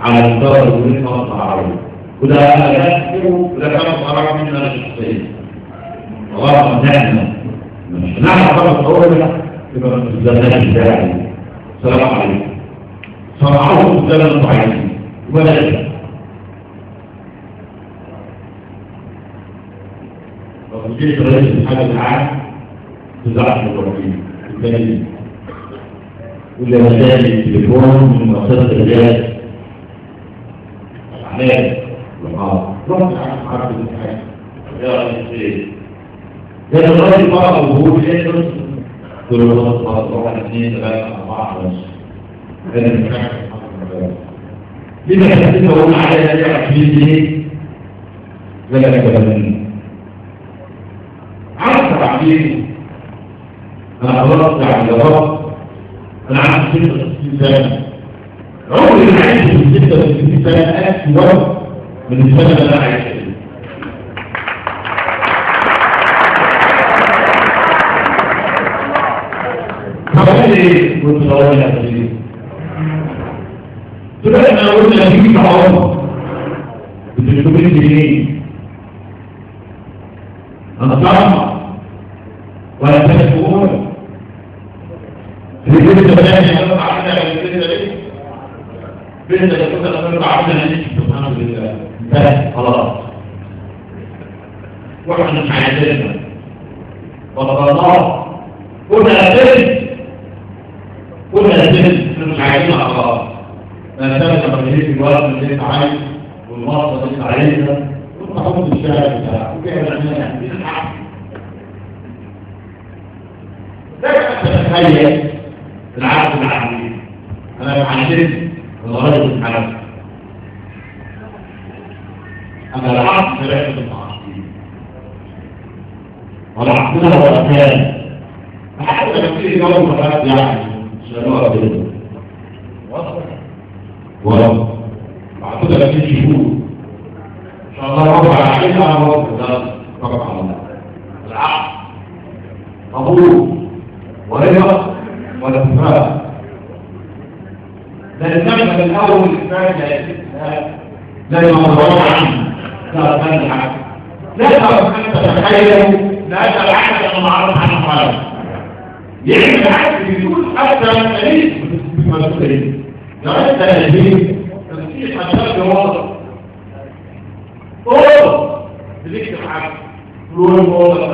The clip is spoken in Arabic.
على مستوى الجمهورية والوطن العربي، وده كان قرار مننا الشخصية. والله نحن مش نعرف خلاص أولا يبقى ما تزلناش الداعي. السلام عليكم. صنعوه في الزمن الضعيف وبدأ وجيت رئيس الاتحاد العام تزعل الوكيل الثاني واللي مسائل التليفون من مؤسسة الرجال الأعلام والمعارض رحت عن حرب الاتحاد يا رئيس ايه؟ كان الراجل بقى وجود ايه بس كل واحد اثنين ثلاثة أربعة بس كان المشاكل لما كنت أقول عليها دي 20 جنيه ولا 80 عارف تعبير أنا خلاص يعني جربت أنا عندي 66 سنة عمري ما عشت في 66 سنة أكثر من السنة اللي أنا عايشها فيها. فقال إيه؟ قلت له يا سيدي قلت له أنا قلت له هجيب عمر ب 300 جنيه أنا طعمة ولا تشكوون البنت الثانية أنا عارفة البنت دي بنت اللي كنت أنا عارفة نعيش سبحان الله بس خلاص وإحنا مش عايزينها والله كنا بنت مش عايزينها خلاص أنا سامع لما جيت الولد اللي أنت عايز والمرضى اللي أنت عايزها كنت أحط الشارع بتاعك وكده نعملها لا تتخيل العالم العالمي أنا معلم الغرض الحرب أنا لعبت ثلاثة المعاصرين ولعبتنا وأكان حتى لو في يوم مرات يعني شنوها كده وبعتنا في شهور إن شاء الله ربع علينا ربع علينا العقل قبول ورضا والاتفاق لأن نعمل الأول الإسلام لا يمرضون عنه لا أتمنى حاجة لا تعرف أن تتخيل لا أجل عحد أن نعرف عنه حاجة يعمل عحد بيقول حتى مليس بمسؤولين لو أنت نجيب تنسيح مشاكل واضح طول بذكر حاجة طول الموضة